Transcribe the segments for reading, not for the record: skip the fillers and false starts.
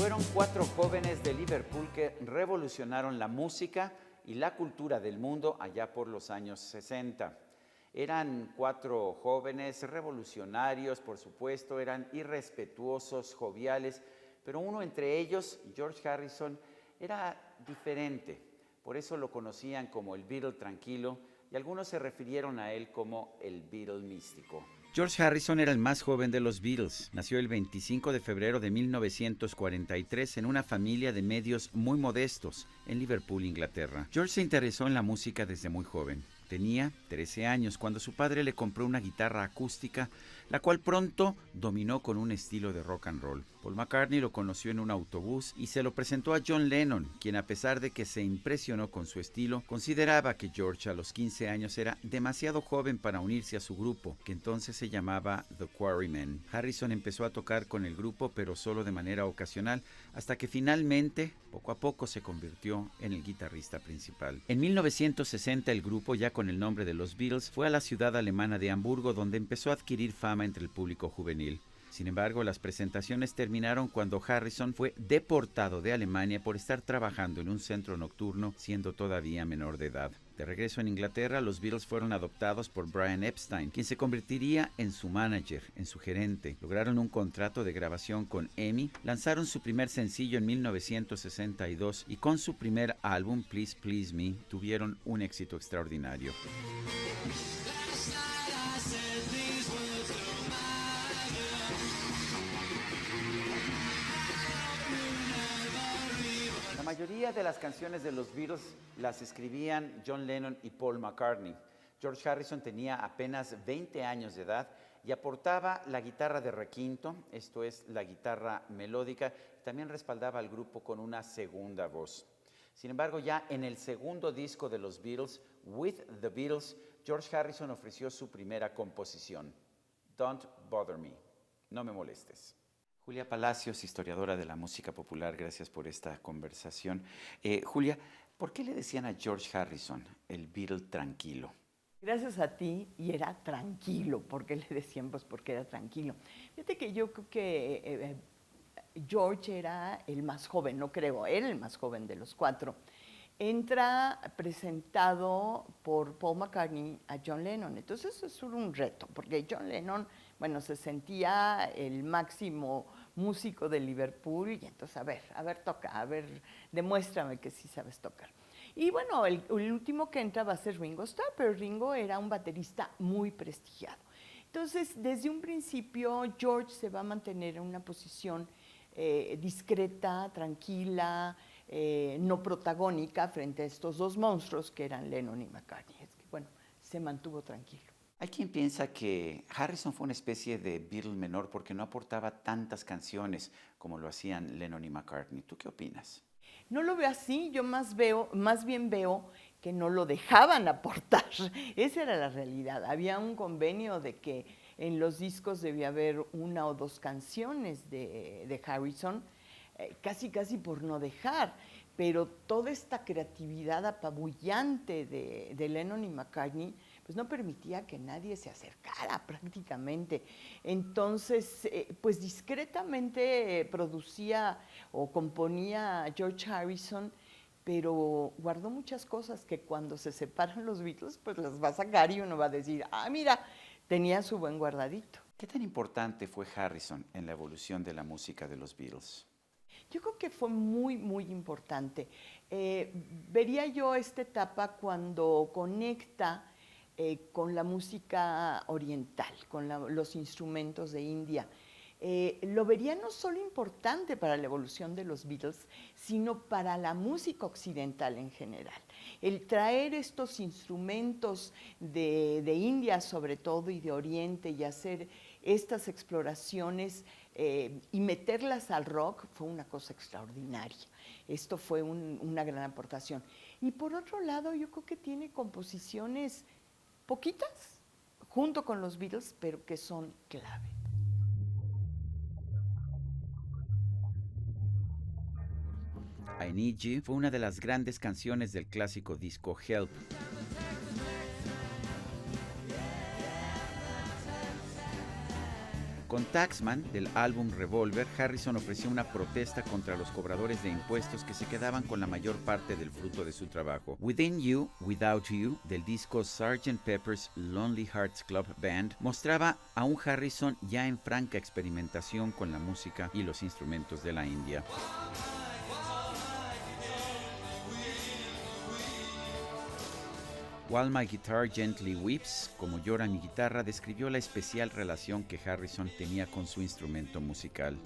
Fueron 4 jóvenes de Liverpool que revolucionaron la música y la cultura del mundo allá por los años 60. Eran 4 jóvenes revolucionarios, por supuesto, eran irrespetuosos, joviales, pero uno entre ellos, George Harrison, era diferente. Por eso lo conocían como el Beatle tranquilo y algunos se refirieron a él como el Beatle místico. George Harrison era el más joven de los Beatles. Nació el 25 de febrero de 1943 en una familia de medios muy modestos en Liverpool, Inglaterra. George se interesó en la música desde muy joven. Tenía 13 años cuando su padre le compró una guitarra acústica, la cual pronto dominó con un estilo de rock and roll. Paul McCartney lo conoció en un autobús y se lo presentó a John Lennon, quien a pesar de que se impresionó con su estilo, consideraba que George a los 15 años era demasiado joven para unirse a su grupo, que entonces se llamaba The Quarrymen. Harrison empezó a tocar con el grupo, pero solo de manera ocasional, hasta que finalmente, poco a poco, se convirtió en el guitarrista principal. En 1960 el grupo, ya con el nombre de los Beatles, fue a la ciudad alemana de Hamburgo, donde empezó a adquirir fama entre el público juvenil. Sin embargo, las presentaciones terminaron cuando Harrison fue deportado de Alemania por estar trabajando en un centro nocturno, siendo todavía menor de edad. De regreso en Inglaterra, los Beatles fueron adoptados por Brian Epstein, quien se convertiría en su manager, en su gerente. Lograron un contrato de grabación con EMI, lanzaron su primer sencillo en 1962 y con su primer álbum, Please Please Me, tuvieron un éxito extraordinario. La mayoría de las canciones de los Beatles las escribían John Lennon y Paul McCartney. George Harrison tenía apenas 20 años de edad y aportaba la guitarra de requinto, esto es, la guitarra melódica, y también respaldaba al grupo con una segunda voz. Sin embargo, ya en el segundo disco de los Beatles, With the Beatles, George Harrison ofreció su primera composición, Don't Bother Me, No me molestes. Julia Palacios, historiadora de la música popular, gracias por esta conversación. Julia, ¿por qué le decían a George Harrison el Beatle tranquilo? Gracias a ti, y era tranquilo. ¿Por qué le decían? Pues porque era tranquilo. Fíjate que yo creo que George era el más joven, no creo, era el más joven de los 4. Entra presentado por Paul McCartney a John Lennon. Entonces eso es un reto, porque John Lennon, bueno, se sentía el máximo músico de Liverpool, y entonces, a ver, toca, a ver, demuéstrame que sí sabes tocar. Y bueno, el último que entra va a ser Ringo Starr, pero Ringo era un baterista muy prestigiado. Entonces, desde un principio, George se va a mantener en una posición discreta, tranquila, no protagónica frente a estos dos monstruos que eran Lennon y McCartney. Es que, bueno, se mantuvo tranquilo. Hay quien piensa que Harrison fue una especie de Beatle menor porque no aportaba tantas canciones como lo hacían Lennon y McCartney. ¿Tú qué opinas? No lo veo así, yo más bien veo que no lo dejaban aportar. Esa era la realidad. Había un convenio de que en los discos debía haber 1 o 2 canciones de Harrison, casi por no dejar, pero toda esta creatividad apabullante de Lennon y McCartney pues no permitía que nadie se acercara prácticamente. Entonces, pues discretamente producía o componía George Harrison, pero guardó muchas cosas que cuando se separan los Beatles, pues las va a sacar y uno va a decir, ah, mira, tenía su buen guardadito. ¿Qué tan importante fue Harrison en la evolución de la música de los Beatles? Yo creo que fue muy importante. Vería yo esta etapa cuando conecta con la música oriental, con los instrumentos de India. Lo vería no solo importante para la evolución de los Beatles, sino para la música occidental en general. El traer estos instrumentos de India sobre todo y de Oriente y hacer estas exploraciones y meterlas al rock fue una cosa extraordinaria. Esto fue una gran aportación. Y por otro lado, yo creo que tiene composiciones poquitas, junto con los Beatles, pero que son clave. I Need You fue una de las grandes canciones del clásico disco Help. Con Taxman, del álbum Revolver, Harrison ofreció una protesta contra los cobradores de impuestos que se quedaban con la mayor parte del fruto de su trabajo. Within You, Without You, del disco Sgt. Pepper's Lonely Hearts Club Band, mostraba a un Harrison ya en franca experimentación con la música y los instrumentos de la India. While My Guitar Gently Weeps, como llora mi guitarra, describió la especial relación que Harrison tenía con su instrumento musical.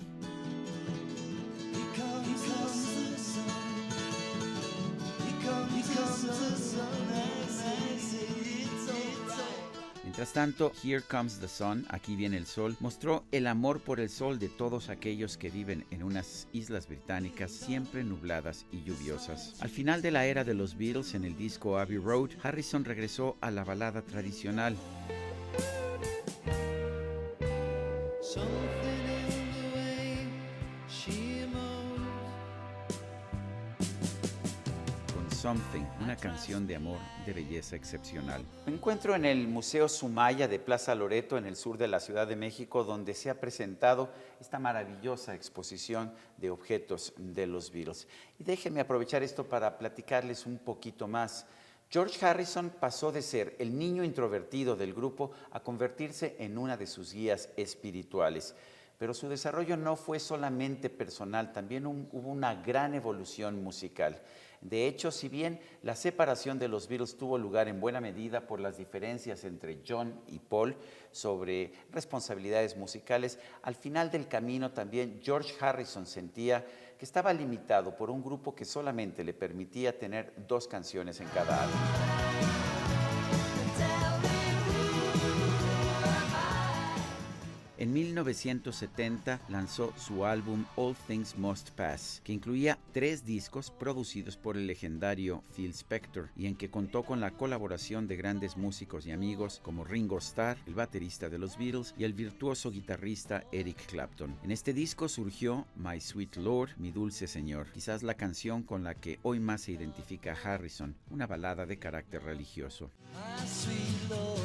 Mientras tanto, Here Comes the Sun, Aquí viene el sol, mostró el amor por el sol de todos aquellos que viven en unas islas británicas siempre nubladas y lluviosas. Al final de la era de los Beatles, en el disco Abbey Road, Harrison regresó a la balada tradicional. Something, una canción de amor de belleza excepcional. Me encuentro en el Museo Sumaya de Plaza Loreto, en el sur de la Ciudad de México, donde se ha presentado esta maravillosa exposición de objetos de los Beatles. Y déjenme aprovechar esto para platicarles un poquito más. George Harrison pasó de ser el niño introvertido del grupo a convertirse en una de sus guías espirituales. Pero su desarrollo no fue solamente personal, también hubo una gran evolución musical. De hecho, si bien la separación de los Beatles tuvo lugar en buena medida por las diferencias entre John y Paul sobre responsabilidades musicales, al final del camino también George Harrison sentía que estaba limitado por un grupo que solamente le permitía tener 2 canciones en cada álbum. En 1970 lanzó su álbum All Things Must Pass, que incluía 3 discos producidos por el legendario Phil Spector y en que contó con la colaboración de grandes músicos y amigos como Ringo Starr, el baterista de los Beatles, y el virtuoso guitarrista Eric Clapton. En este disco surgió My Sweet Lord, Mi Dulce Señor, quizás la canción con la que hoy más se identifica a Harrison, una balada de carácter religioso. My sweet Lord.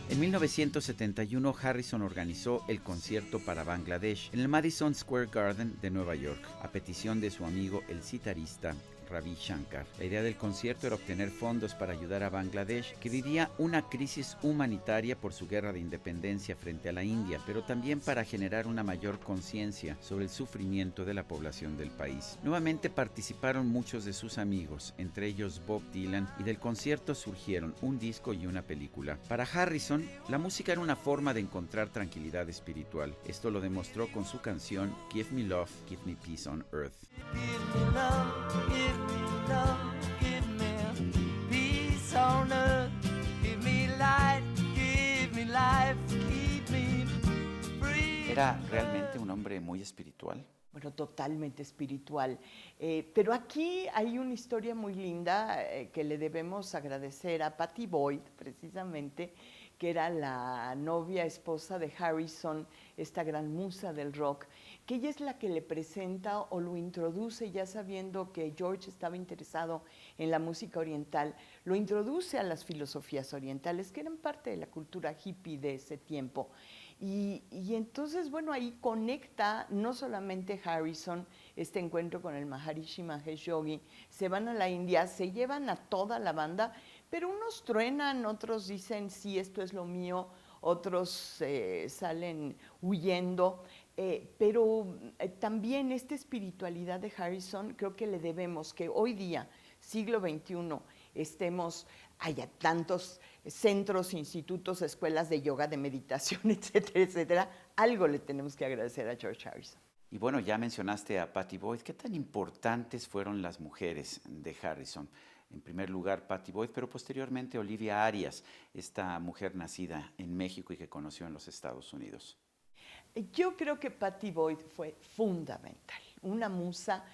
En 1971, Harrison organizó el concierto para Bangladesh en el Madison Square Garden de Nueva York, a petición de su amigo el sitarista Ravi Shankar. La idea del concierto era obtener fondos para ayudar a Bangladesh, que vivía una crisis humanitaria por su guerra de independencia frente a la India, pero también para generar una mayor conciencia sobre el sufrimiento de la población del país. Nuevamente participaron muchos de sus amigos, entre ellos Bob Dylan, y del concierto surgieron un disco y una película. Para Harrison, la música era una forma de encontrar tranquilidad espiritual. Esto lo demostró con su canción Give Me Love, Give Me Peace on Earth. Give me love, give me peace on earth, give me light, give me life, keep me free. Era realmente un hombre muy espiritual. Bueno, totalmente espiritual. Pero aquí hay una historia muy linda que le debemos agradecer a Pattie Boyd, precisamente, que era la novia, esposa de Harrison, esta gran musa del rock, que ella es la que le presenta o lo introduce, ya sabiendo que George estaba interesado en la música oriental, lo introduce a las filosofías orientales, que eran parte de la cultura hippie de ese tiempo. Y entonces, bueno, ahí conecta no solamente Harrison, este encuentro con el Maharishi Mahesh Yogi, se van a la India, se llevan a toda la banda, pero unos truenan, otros dicen, sí, esto es lo mío, otros salen huyendo, pero también esta espiritualidad de Harrison, creo que le debemos que hoy día, siglo XXI, haya tantos centros, institutos, escuelas de yoga, de meditación, etcétera, etcétera. Algo le tenemos que agradecer a George Harrison. Y bueno, ya mencionaste a Pattie Boyd. ¿Qué tan importantes fueron las mujeres de Harrison? En primer lugar, Pattie Boyd, pero posteriormente Olivia Arias, esta mujer nacida en México y que conoció en los Estados Unidos. Yo creo que Pattie Boyd fue fundamental, una musa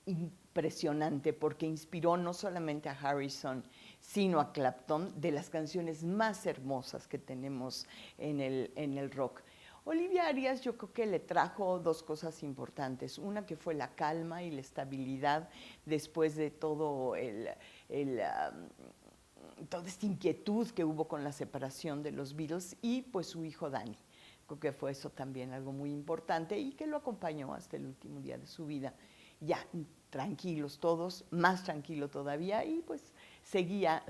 impresionante porque inspiró no solamente a Harrison, sino a Clapton, de las canciones más hermosas que tenemos en el rock. Olivia Arias yo creo que le trajo dos cosas importantes. Una que fue la calma y la estabilidad después de todo toda esta inquietud que hubo con la separación de los Beatles y pues su hijo Danny. Creo que fue eso también algo muy importante y que lo acompañó hasta el último día de su vida. Ya tranquilos todos, más tranquilo todavía y pues seguía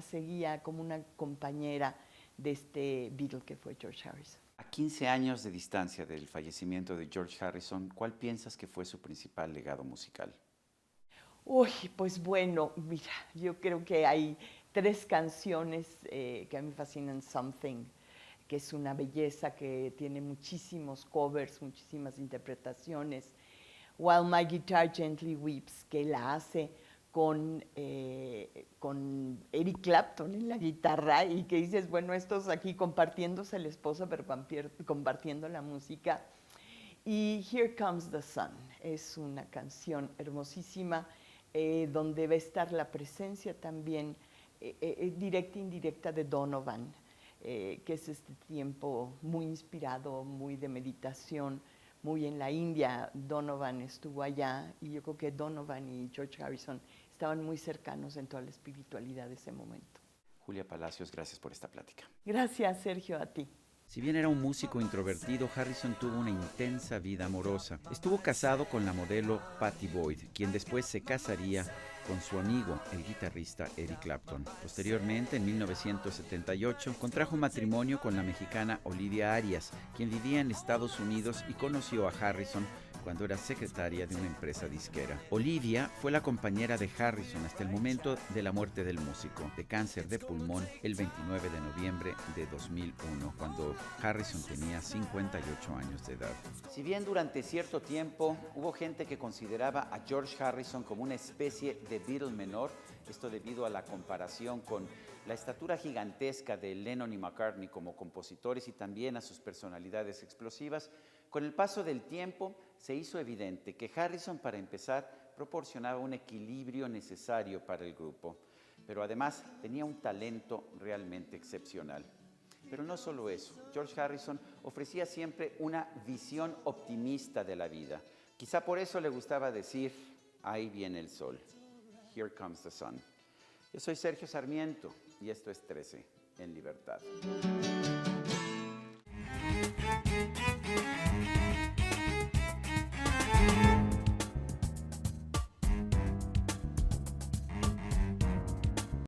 como una compañera de este Beatle que fue George Harrison. A 15 años de distancia del fallecimiento de George Harrison, ¿cuál piensas que fue su principal legado musical? Uy, pues bueno, mira, yo creo que hay 3 canciones que a mí me fascinan. Something, que es una belleza, que tiene muchísimos covers, muchísimas interpretaciones. While My Guitar Gently Weeps, que la hace con Eric Clapton en la guitarra y que dices, bueno, estos aquí compartiéndose la esposa, pero compartiendo la música. Y Here Comes the Sun, es una canción hermosísima donde va a estar la presencia también directa e indirecta de Donovan, que es este tiempo muy inspirado, muy de meditación, muy en la India. Donovan estuvo allá y yo creo que Donovan y George Harrison estaban muy cercanos en toda la espiritualidad de ese momento. Julia Palacios, gracias por esta plática. Gracias, Sergio, a ti. Si bien era un músico introvertido, Harrison tuvo una intensa vida amorosa. Estuvo casado con la modelo Pattie Boyd, quien después se casaría con su amigo, el guitarrista Eric Clapton. Posteriormente, en 1978, contrajo matrimonio con la mexicana Olivia Arias, quien vivía en Estados Unidos y conoció a Harrison cuando era secretaria de una empresa disquera. Olivia fue la compañera de Harrison hasta el momento de la muerte del músico, de cáncer de pulmón, el 29 de noviembre de 2001, cuando Harrison tenía 58 años de edad. Si bien durante cierto tiempo hubo gente que consideraba a George Harrison como una especie de Beatle menor, esto debido a la comparación con la estatura gigantesca de Lennon y McCartney como compositores y también a sus personalidades explosivas, con el paso del tiempo se hizo evidente que Harrison, para empezar, proporcionaba un equilibrio necesario para el grupo, pero además tenía un talento realmente excepcional. Pero no solo eso, George Harrison ofrecía siempre una visión optimista de la vida. Quizá por eso le gustaba decir, ahí viene el sol, here comes the sun. Yo soy Sergio Sarmiento y esto es 13 en Libertad.